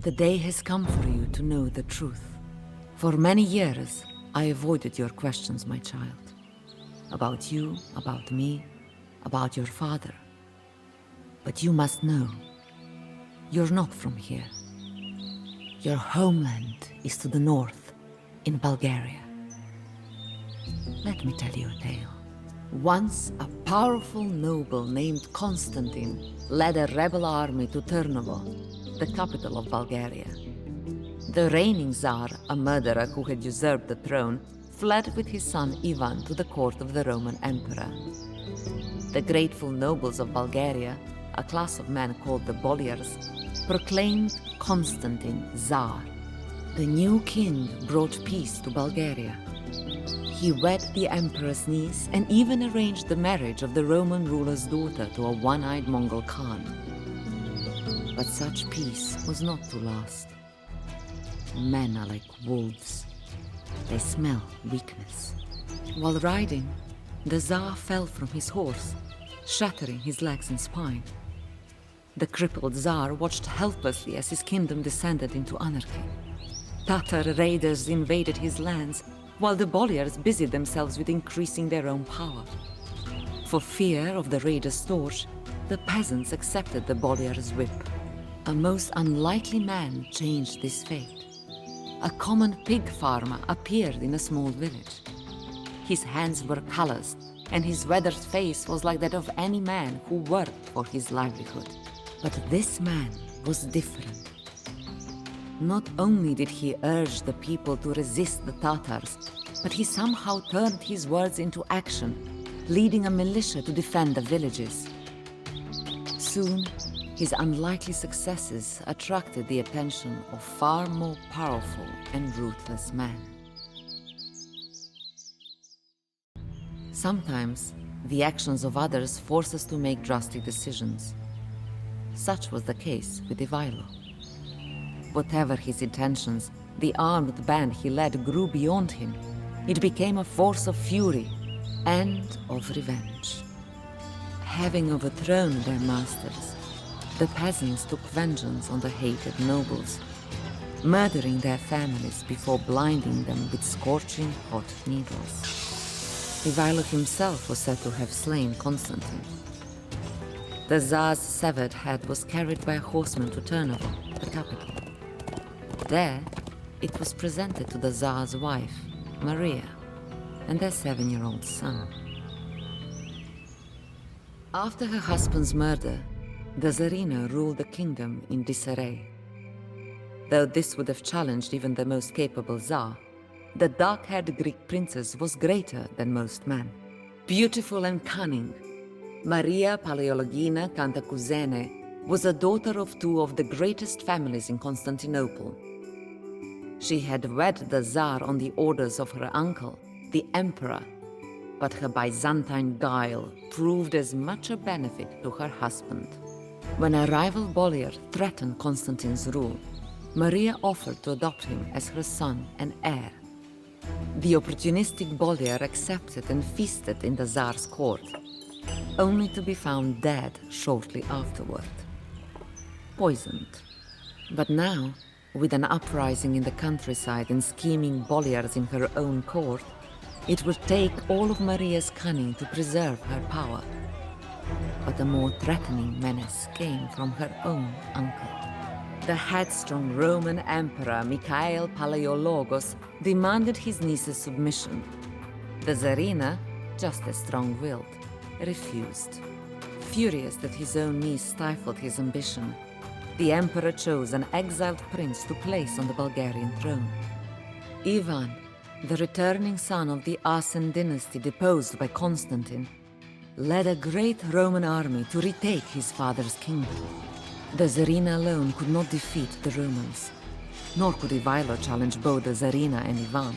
The day has come for you to know the truth. For many years, I avoided your questions, my child. About you, about me, about your father. But you must know, you're not from here. Your homeland is to the north, in Bulgaria. Let me tell you a tale. Once, a powerful noble named Constantine led a rebel army to Turnovo, the capital of Bulgaria. The reigning Tsar, a murderer who had usurped the throne, fled with his son Ivan to the court of the Roman Emperor. The grateful nobles of Bulgaria, a class of men called the boyars, proclaimed Constantine Tsar. The new king brought peace to Bulgaria. He wed the emperor's niece and even arranged the marriage of the Roman ruler's daughter to a one-eyed Mongol Khan. But such peace was not to last. Men are like wolves. They smell weakness. While riding, the Tsar fell from his horse, shattering his legs and spine. The crippled Tsar watched helplessly as his kingdom descended into anarchy. Tatar raiders invaded his lands, while the boyars busied themselves with increasing their own power. For fear of the raiders' torch, the peasants accepted the boyar's whip. A most unlikely man changed this fate. A common pig farmer appeared in a small village. His hands were calloused, and his weathered face was like that of any man who worked for his livelihood. But this man was different. Not only did he urge the people to resist the Tatars, but he somehow turned his words into action, leading a militia to defend the villages. Soon, his unlikely successes attracted the attention of far more powerful and ruthless men. Sometimes, the actions of others force us to make drastic decisions. Such was the case with Ivailo. Whatever his intentions, the armed band he led grew beyond him. It became a force of fury and of revenge. Having overthrown their masters, the peasants took vengeance on the hated nobles, murdering their families before blinding them with scorching hot needles. Ivailo himself was said to have slain Constantine. The Tsar's severed head was carried by a horseman to Turnovo, the capital. There, it was presented to the Tsar's wife, Maria, and their 7-year-old son. After her husband's murder, the Tsarina ruled the kingdom in disarray. Though this would have challenged even the most capable Tsar, the dark-haired Greek princess was greater than most men. Beautiful and cunning, Maria Paleologina Cantacuzene was a daughter of two of the greatest families in Constantinople. She had wed the Tsar on the orders of her uncle, the emperor, but her Byzantine guile proved as much a benefit to her husband. When a rival boyar threatened Constantine's rule, Maria offered to adopt him as her son and heir. The opportunistic boyar accepted and feasted in the Tsar's court, only to be found dead shortly afterward. Poisoned. But now, with an uprising in the countryside and scheming boyars in her own court, it would take all of Maria's cunning to preserve her power. But a more threatening menace came from her own uncle. The headstrong Roman Emperor Mikhail Palaiologos demanded his niece's submission. The Tsarina, just as strong-willed, refused. Furious that his own niece stifled his ambition, the emperor chose an exiled prince to place on the Bulgarian throne. Ivan, the returning son of the Asen dynasty deposed by Constantine, led a great Roman army to retake his father's kingdom. The Tsarina alone could not defeat the Romans, nor could Ivailo challenge both the Tsarina and Ivan.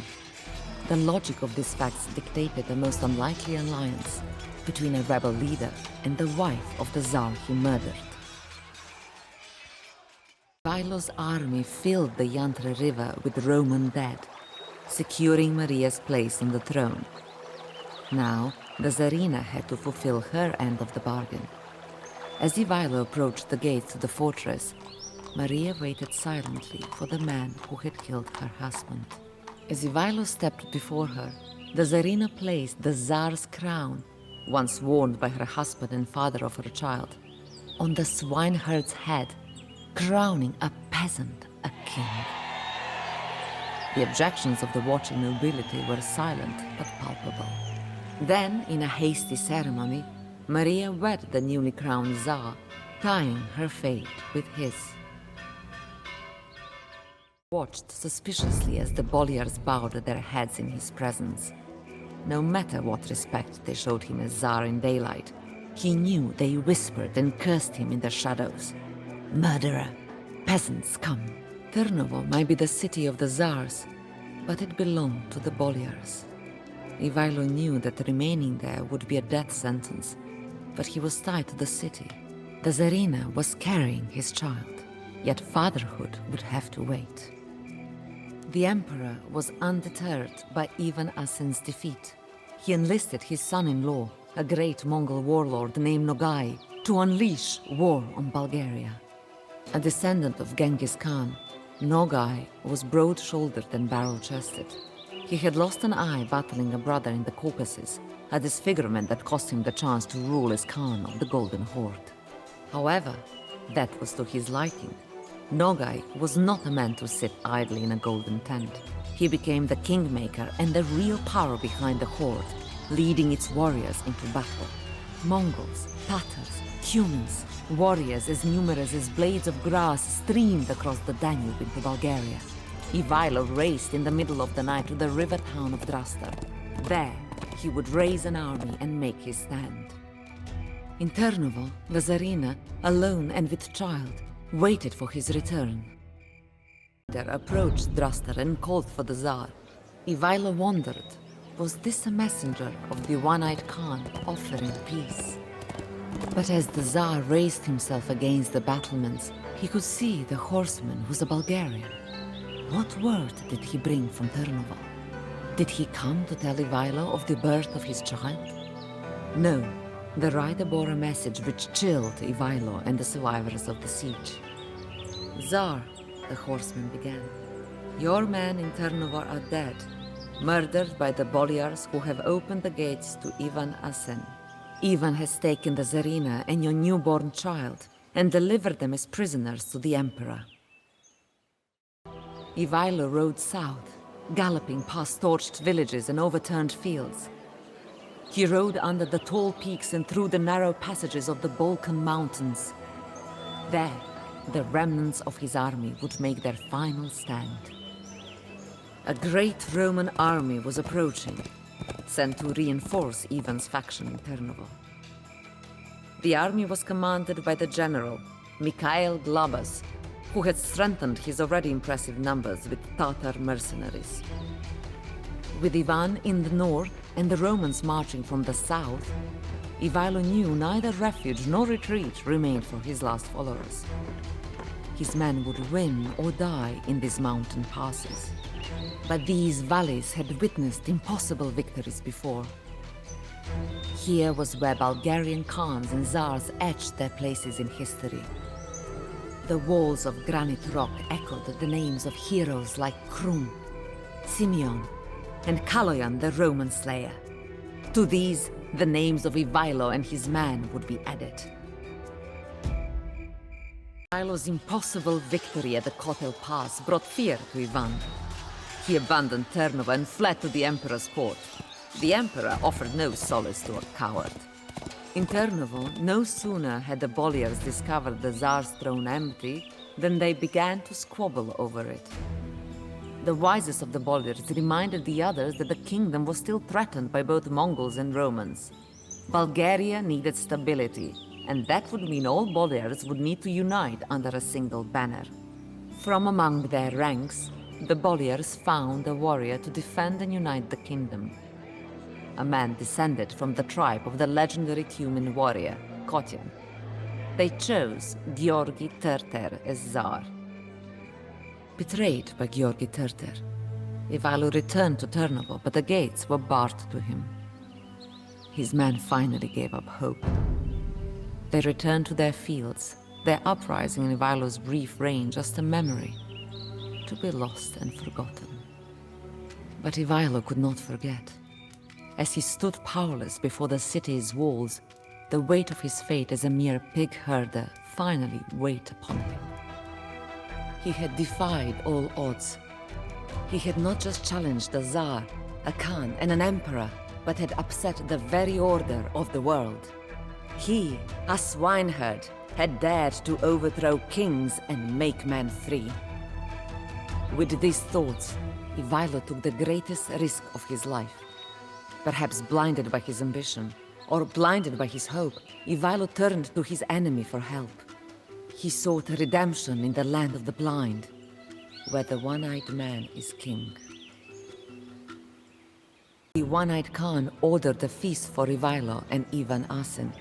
The logic of these facts dictated the most unlikely alliance between a rebel leader and the wife of the Tsar he murdered. Ivailo's army filled the Yantra River with Roman dead, securing Maria's place on the throne. Now, the Tsarina had to fulfill her end of the bargain. As Ivailo approached the gates of the fortress, Maria waited silently for the man who had killed her husband. As Ivailo stepped before her, the Tsarina placed the Tsar's crown, once worn by her husband and father of her child, on the swineherd's head, crowning a peasant a king. The objections of the watching nobility were silent but palpable. Then, in a hasty ceremony, Maria wed the newly crowned Tsar, tying her fate with his. Watched suspiciously as the boyars bowed their heads in his presence. No matter what respect they showed him as Tsar in daylight, he knew they whispered and cursed him in the shadows. Murderer! Peasants, come! Turnovo might be the city of the Tsars, but it belonged to the boyars. Ivailo knew that remaining there would be a death sentence, but he was tied to the city. The Tsarina was carrying his child, yet fatherhood would have to wait. The emperor was undeterred by Ivan Asen's defeat. He enlisted his son-in-law, a great Mongol warlord named Nogai, to unleash war on Bulgaria. A descendant of Genghis Khan, Nogai was broad-shouldered and barrel-chested. He had lost an eye battling a brother in the Caucasus, a disfigurement that cost him the chance to rule as Khan of the Golden Horde. However, that was to his liking. Nogai was not a man to sit idly in a golden tent. He became the kingmaker and the real power behind the horde, leading its warriors into battle. Mongols, Tatars, humans, warriors as numerous as blades of grass streamed across the Danube into Bulgaria. Ivailo raced in the middle of the night to the river town of Drastar. There, he would raise an army and make his stand. In Turnovo, the Tsarina, alone and with child, waited for his return. There approached Drastar and called for the Tsar. Ivailo wondered, was this a messenger of the one-eyed Khan offering peace? But as the Tsar raised himself against the battlements, he could see the horseman was a Bulgarian. What word did he bring from Turnovo? Did he come to tell Ivailo of the birth of his child? No, the rider bore a message which chilled Ivailo and the survivors of the siege. Tsar, the horseman began, your men in Turnovo are dead, murdered by the boyars who have opened the gates to Ivan Asen. Ivan has taken the Tsarina and your newborn child and delivered them as prisoners to the emperor. Ivailo rode south, galloping past torched villages and overturned fields. He rode under the tall peaks and through the narrow passages of the Balkan mountains. There, the remnants of his army would make their final stand. A great Roman army was approaching, sent to reinforce Ivan's faction in Turnovo. The army was commanded by the general, Mikhail Glabas, who had strengthened his already impressive numbers with Tatar mercenaries. With Ivan in the north and the Romans marching from the south, Ivailo knew neither refuge nor retreat remained for his last followers. His men would win or die in these mountain passes. But these valleys had witnessed impossible victories before. Here was where Bulgarian Khans and Tsars etched their places in history. The walls of granite rock echoed the names of heroes like Krum, Simeon, and Kaloyan the Roman slayer. To these, the names of Ivailo and his men would be added. Ivailo's impossible victory at the Kotel Pass brought fear to Ivan. He abandoned Turnovo and fled to the emperor's court. The emperor offered no solace to a coward. In Turnovo, no sooner had the boyars discovered the Tsar's throne empty than they began to squabble over it. The wisest of the boyars reminded the others that the kingdom was still threatened by both Mongols and Romans. Bulgaria needed stability, and that would mean all boyars would need to unite under a single banner. From among their ranks, the boyars found a warrior to defend and unite the kingdom. A man descended from the tribe of the legendary Cuman warrior, Kotyan. They chose Georgi Terter as Tsar. Betrayed by Georgi Terter, Ivailo returned to Turnovo, but the gates were barred to him. His men finally gave up hope. They returned to their fields, their uprising in Ivailo's brief reign just a memory, to be lost and forgotten. But Ivailo could not forget. As he stood powerless before the city's walls, the weight of his fate as a mere pig herder finally weighed upon him. He had defied all odds. He had not just challenged a Tsar, a Khan, and an emperor, but had upset the very order of the world. He, a swineherd, had dared to overthrow kings and make men free. With these thoughts, Ivailo took the greatest risk of his life. Perhaps blinded by his ambition, or blinded by his hope, Ivailo turned to his enemy for help. He sought redemption in the land of the blind, where the one-eyed man is king. The one-eyed Khan ordered a feast for Ivailo and Ivan Asen,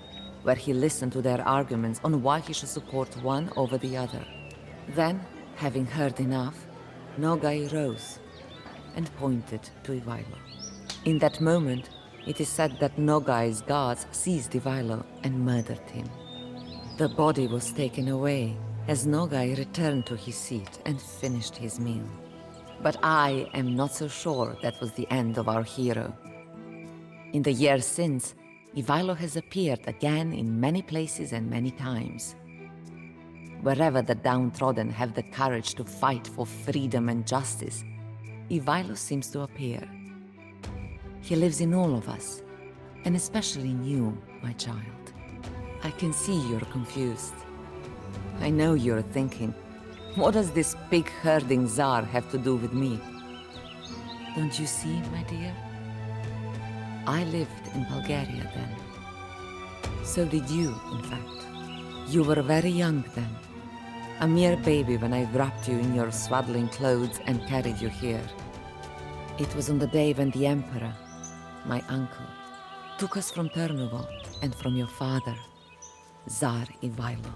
where he listened to their arguments on why he should support one over the other. Then, having heard enough, Nogai rose and pointed to Ivailo. In that moment, it is said that Nogai's guards seized Ivailo and murdered him. The body was taken away as Nogai returned to his seat and finished his meal. But I am not so sure that was the end of our hero. In the years since, Ivailo has appeared again in many places and many times. Wherever the downtrodden have the courage to fight for freedom and justice, Ivailo seems to appear. He lives in all of us, and especially in you, my child. I can see you're confused. I know you're thinking, what does this pig-herding Tsar have to do with me? Don't you see, my dear? I lived in Bulgaria then. So did you, in fact. You were very young then. A mere baby when I wrapped you in your swaddling clothes and carried you here. It was on the day when the Emperor, my uncle, took us from Turnovo and from your father, Tsar Ivailo.